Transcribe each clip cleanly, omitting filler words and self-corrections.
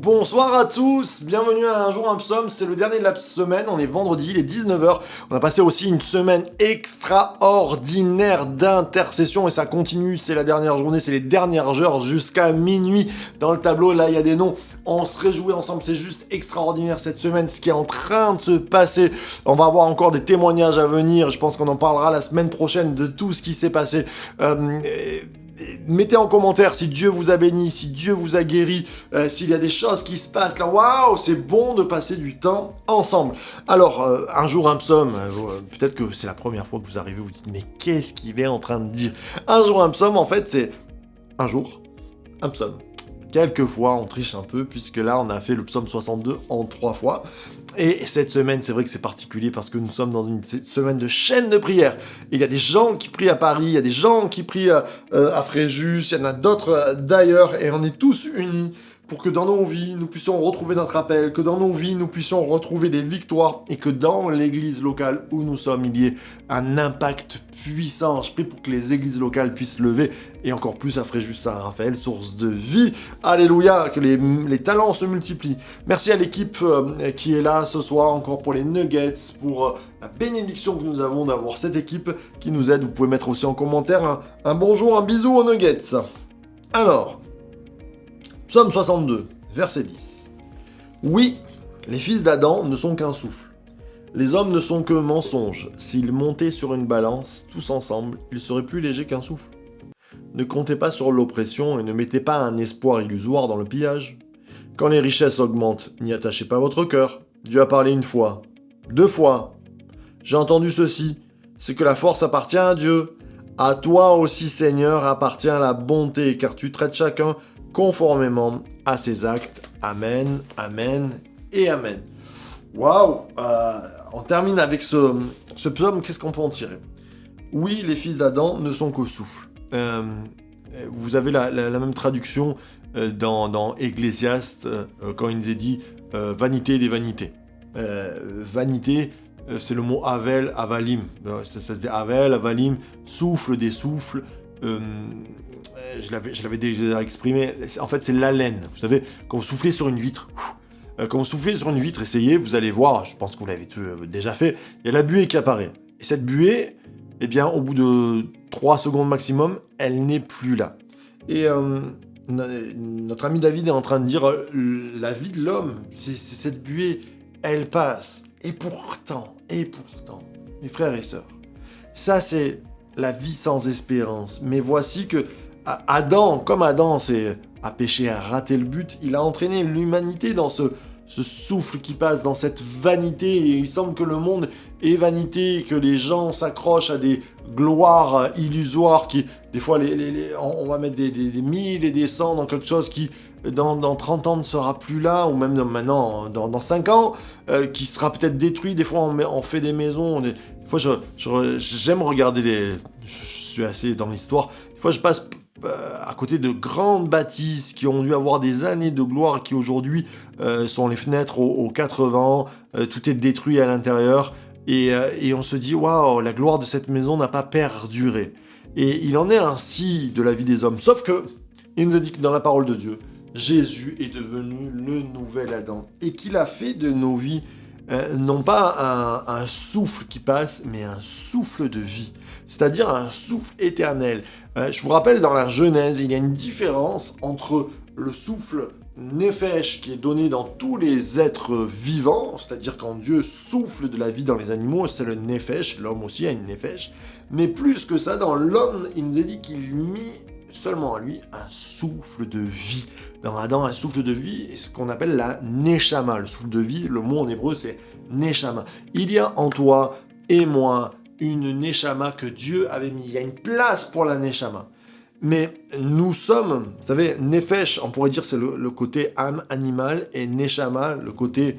Bonsoir à tous, bienvenue à Un jour un psaume, c'est le dernier de la semaine, on est vendredi, il est 19h, on a passé aussi une semaine extraordinaire d'intercession et ça continue, c'est la dernière journée, c'est les dernières heures jusqu'à minuit dans le tableau, là il y a des noms, on se réjouit ensemble, c'est juste extraordinaire cette semaine, ce qui est en train de se passer, on va avoir encore des témoignages à venir, je pense qu'on en parlera la semaine prochaine de tout ce qui s'est passé, mettez en commentaire si Dieu vous a béni, si Dieu vous a guéri, s'il y a des choses qui se passent là, waouh, c'est bon de passer du temps ensemble. Alors, un jour un psaume, peut-être que c'est la première fois que vous arrivez, vous dites, mais qu'est-ce qu'il est en train de dire? Un jour un psaume, en fait, c'est un jour un psaume. Quelquefois, on triche un peu, puisque là, on a fait le psaume 62 en 3 fois. Et cette semaine, c'est vrai que c'est particulier parce que nous sommes dans une semaine de chaîne de prière. Il y a des gens qui prient à Paris, il y a des gens qui prient à Fréjus, il y en a d'autres d'ailleurs, et on est tous unis pour que dans nos vies, nous puissions retrouver notre appel, que dans nos vies, nous puissions retrouver des victoires, et que dans l'église locale où nous sommes, il y ait un impact puissant. Je prie pour que les églises locales puissent lever, et encore plus à Fréjus-Saint-Raphaël, source de vie. Alléluia, que les talents se multiplient. Merci à l'équipe qui est là ce soir, encore pour les nuggets, pour la bénédiction que nous avons d'avoir cette équipe qui nous aide. Vous pouvez mettre aussi en commentaire un bonjour, un bisou aux nuggets. Alors, Psaume 62, verset 10. Oui, les fils d'Adam ne sont qu'un souffle. Les hommes ne sont que mensonges. S'ils montaient sur une balance, tous ensemble, ils seraient plus légers qu'un souffle. Ne comptez pas sur l'oppression et ne mettez pas un espoir illusoire dans le pillage. Quand les richesses augmentent, n'y attachez pas votre cœur. Dieu a parlé une fois, 2 fois. J'ai entendu ceci, c'est que la force appartient à Dieu. À toi aussi, Seigneur, appartient la bonté, car tu traites chacun conformément à ses actes. Amen, amen et amen. Waouh, on termine avec ce psaume, qu'est-ce qu'on peut en tirer? Oui, les fils d'Adam ne sont qu'au souffle. Vous avez la même traduction dans Ecclésiaste, quand il nous est dit vanité des vanités. Vanité, c'est le mot Havel, Avalim. Ça se dit Havel, Avalim, souffle des souffles. Je l'avais déjà exprimé, en fait c'est l'haleine. Vous savez, quand vous soufflez sur une vitre, quand vous soufflez sur une vitre, essayez, vous allez voir, je pense que vous l'avez déjà fait, il y a la buée qui apparaît. Et cette buée, eh bien, au bout de 3 secondes maximum, elle n'est plus là. Et notre ami David est en train de dire, la vie de l'homme, c'est cette buée, elle passe. Et pourtant, mes frères et sœurs, ça c'est la vie sans espérance. Mais voici que Adam, comme Adam a péché, a raté le but, il a entraîné l'humanité dans ce souffle qui passe, dans cette vanité. Et il semble que le monde est vanité, que les gens s'accrochent à des gloires illusoires qui, des fois, on va mettre des 1000 et des 100 dans quelque chose qui, dans 30 ans, ne sera plus là, ou même maintenant, dans 5 ans, qui sera peut-être détruit. Des fois, on fait des maisons. Des fois, j'aime regarder je suis assez dans l'histoire. Des fois, je passe à côté de grandes bâtisses qui ont dû avoir des années de gloire, qui aujourd'hui sont les fenêtres aux 80, tout est détruit à l'intérieur, et on se dit, waouh, la gloire de cette maison n'a pas perduré. Et il en est ainsi de la vie des hommes, sauf que, il nous a dit que dans la parole de Dieu, Jésus est devenu le nouvel Adam, et qu'il a fait de nos vies non pas un souffle qui passe, mais un souffle de vie, c'est-à-dire un souffle éternel. Je vous rappelle, dans la Genèse, il y a une différence entre le souffle Nefesh qui est donné dans tous les êtres vivants, c'est-à-dire quand Dieu souffle de la vie dans les animaux, c'est le Nefesh, l'homme aussi a une Nefesh, mais plus que ça, dans l'homme, il nous a dit qu'il mit seulement à lui un souffle de vie. Dans Adam, un souffle de vie, ce qu'on appelle la Neshama. Le souffle de vie, le mot en hébreu, c'est Neshama. Il y a en toi et moi une Neshama que Dieu avait mis. Il y a une place pour la Neshama. Mais nous sommes, vous savez, Nefesh, on pourrait dire c'est le côté âme animale, et Neshama, le côté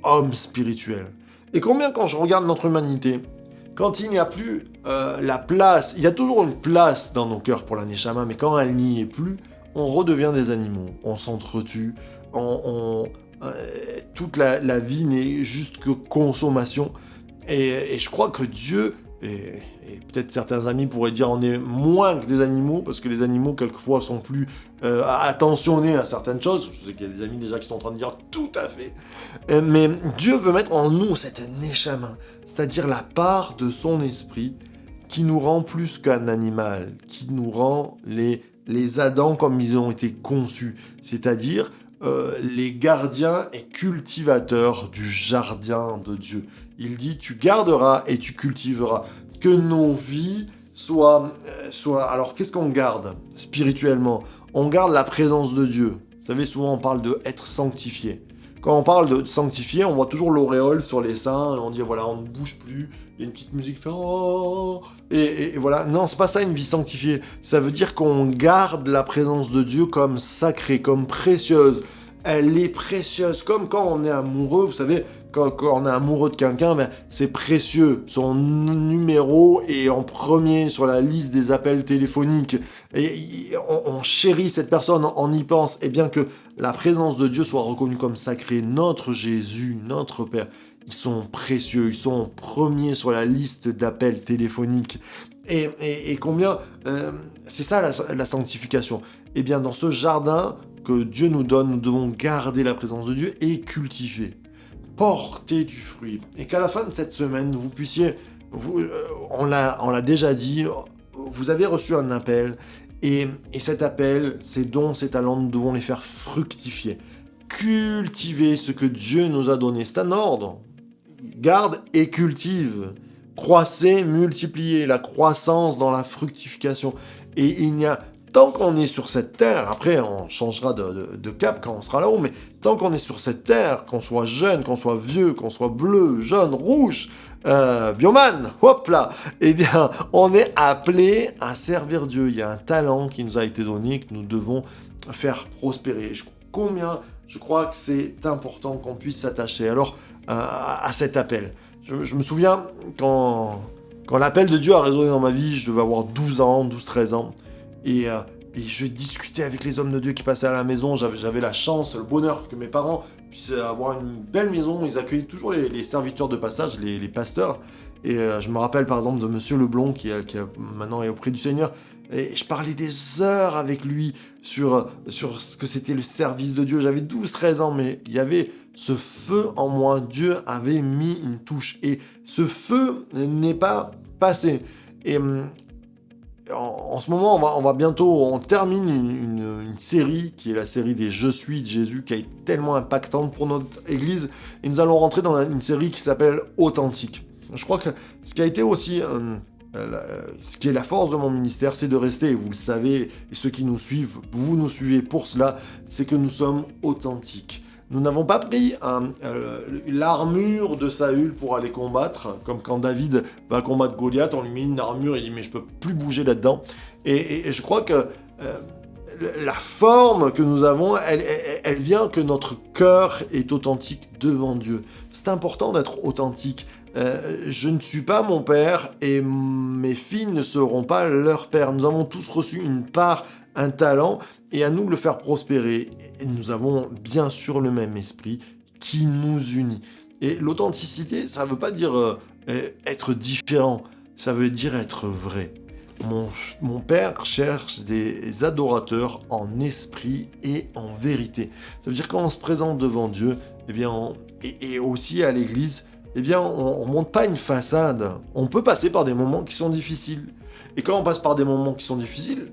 homme spirituel. Et combien, quand je regarde notre humanité, quand il n'y a plus la place, il y a toujours une place dans nos cœurs pour la Neshama, mais quand elle n'y est plus, on redevient des animaux, on s'entretue, toute la vie n'est juste que consommation. Et je crois que Dieu, et et peut-être certains amis pourraient dire on est moins que des animaux, parce que les animaux, quelquefois, sont plus attentionnés à certaines choses. Je sais qu'il y a des amis déjà qui sont en train de dire tout à fait. Mais Dieu veut mettre en nous cette neshama, c'est-à-dire la part de son esprit qui nous rend plus qu'un animal, qui nous rend les Adams comme ils ont été conçus, c'est-à-dire les gardiens et cultivateurs du jardin de Dieu. Il dit, tu garderas et tu cultiveras. Que nos vies soient... Alors, qu'est-ce qu'on garde spirituellement? On garde la présence de Dieu. Vous savez, souvent on parle de être sanctifié. Quand on parle de sanctifié, on voit toujours l'auréole sur les seins, et on dit, voilà, on ne bouge plus, il y a une petite musique qui fait oh, et voilà. Non, c'est pas ça une vie sanctifiée. Ça veut dire qu'on garde la présence de Dieu comme sacrée, comme précieuse. Elle est précieuse, comme quand on est amoureux, vous savez, quand on est amoureux de quelqu'un, ben, c'est précieux. Son numéro est en premier sur la liste des appels téléphoniques. Et on chérit cette personne, on y pense. Et bien que la présence de Dieu soit reconnue comme sacrée, notre Jésus, notre Père, ils sont précieux, ils sont premiers sur la liste d'appels téléphoniques. Et combien... c'est ça la sanctification. Eh bien, dans ce jardin que Dieu nous donne, nous devons garder la présence de Dieu et cultiver. Porter du fruit. Et qu'à la fin de cette semaine, vous puissiez... on l'a déjà dit, vous avez reçu un appel, et cet appel, ces dons, ces talents, nous devons les faire fructifier. Cultiver ce que Dieu nous a donné. C'est un ordre. Garde et cultive. Croissez, multipliez. La croissance dans la fructification. Et il n'y a... Tant qu'on est sur cette terre, après on changera de cap quand on sera là-haut, mais tant qu'on est sur cette terre, qu'on soit jeune, qu'on soit vieux, qu'on soit bleu, jaune, rouge, bioman, hop là, eh bien on est appelé à servir Dieu. Il y a un talent qui nous a été donné, que nous devons faire prospérer. Je crois que c'est important qu'on puisse s'attacher alors à cet appel. Je me souviens quand l'appel de Dieu a résonné dans ma vie, je devais avoir 12 ans, 12-13 ans. Et je discutais avec les hommes de Dieu qui passaient à la maison. J'avais la chance, le bonheur que mes parents puissent avoir une belle maison. Ils accueillent toujours les serviteurs de passage, les pasteurs. Et je me rappelle par exemple de Monsieur Leblond qui maintenant est auprès du Seigneur. Et je parlais des heures avec lui sur ce que c'était le service de Dieu. J'avais 12-13 ans, mais il y avait ce feu en moi. Dieu avait mis une touche. Et ce feu n'est pas passé. Et... En ce moment, on termine une série qui est la série des Je suis de Jésus, qui a été tellement impactante pour notre Église, et nous allons rentrer dans une série qui s'appelle Authentique. Je crois que ce qui a été aussi, ce qui est la force de mon ministère, c'est de rester, et vous le savez, et ceux qui nous suivent, vous nous suivez pour cela, c'est que nous sommes authentiques. Nous n'avons pas pris l'armure de Saül pour aller combattre, comme quand David va combattre Goliath, on lui met une armure, il dit mais je peux plus bouger là-dedans. Et je crois que la forme que nous avons, elle vient que notre cœur est authentique devant Dieu. C'est important d'être authentique. Je ne suis pas mon père et mes filles ne seront pas leur père. Nous avons tous reçu une part, un talent, et à nous de le faire prospérer. Et nous avons bien sûr le même esprit qui nous unit. Et l'authenticité, ça ne veut pas dire être différent, ça veut dire être vrai. Mon père cherche des adorateurs en esprit et en vérité. Ça veut dire quand on se présente devant Dieu, eh bien, et aussi à l'église, eh bien, on ne monte pas une façade. On peut passer par des moments qui sont difficiles. Et quand on passe par des moments qui sont difficiles,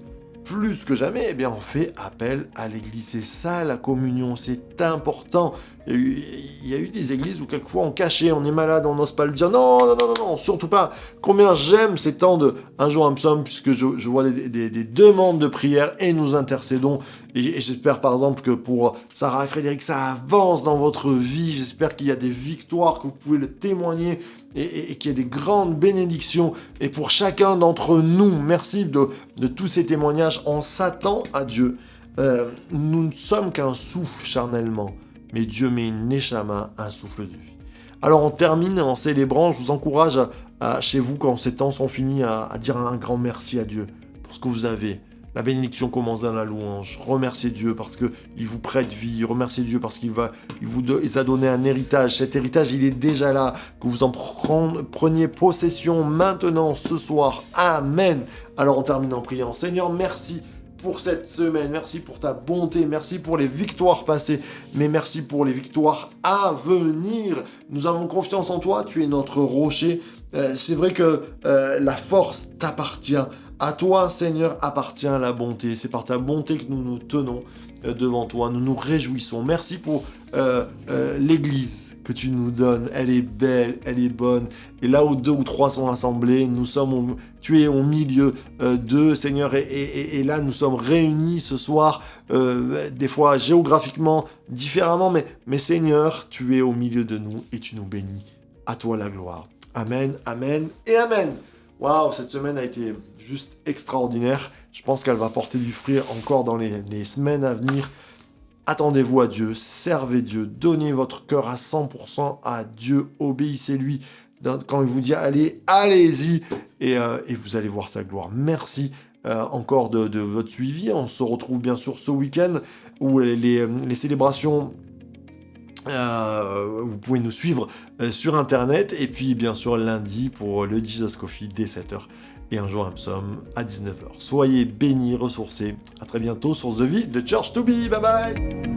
plus que jamais, eh bien, on fait appel à l'église. C'est ça la communion, c'est important. Il y a eu des églises où quelquefois on cachait, on est malade, on n'ose pas le dire. Non, surtout pas. Combien j'aime ces temps de un jour un psaume, puisque je vois des demandes de prière et nous intercédons. Et j'espère par exemple que pour Sarah et Frédéric, ça avance dans votre vie. J'espère qu'il y a des victoires, que vous pouvez le témoigner et qu'il y a des grandes bénédictions. Et pour chacun d'entre nous, merci de tous ces témoignages. On s'attend à Dieu. Nous ne sommes qu'un souffle charnellement, mais Dieu met une neshama, un souffle de vie. Alors on termine en célébrant. Je vous encourage chez vous, quand ces temps sont finis, à dire un grand merci à Dieu pour ce que vous avez. La bénédiction commence dans la louange. Remerciez Dieu parce qu'il vous prête vie. Remerciez Dieu parce qu'il a donné un héritage. Cet héritage, il est déjà là. Que vous en preniez possession maintenant, ce soir. Amen. Alors on termine en priant. Seigneur, merci pour cette semaine, merci pour ta bonté, merci pour les victoires passées, mais merci pour les victoires à venir. Nous avons confiance en toi, tu es notre rocher. C'est vrai que la force t'appartient. À toi, Seigneur, appartient la bonté. C'est par ta bonté que nous nous tenons devant toi. Nous nous réjouissons. Merci pour l'Église que tu nous donnes. Elle est belle, elle est bonne. Et là où 2 ou 3 sont assemblés, tu es au milieu d'eux, Seigneur. Et là, nous sommes réunis ce soir, des fois géographiquement différemment. Mais Seigneur, tu es au milieu de nous et tu nous bénis. À toi la gloire. Amen, amen et amen. Waouh, cette semaine a été juste extraordinaire. Je pense qu'elle va porter du fruit encore dans les semaines à venir. Attendez-vous à Dieu, servez Dieu, donnez votre cœur à 100% à Dieu, obéissez-lui. Quand il vous dit allez, allez-y, et vous allez voir sa gloire. Merci encore de votre suivi. On se retrouve bien sûr ce week-end où les célébrations... vous pouvez nous suivre sur internet et puis bien sûr lundi pour le Jesus Coffee dès 7h et un jour un psaume à 19h. Soyez bénis, ressourcés. À très bientôt, source de vie de Church to Be. Bye bye.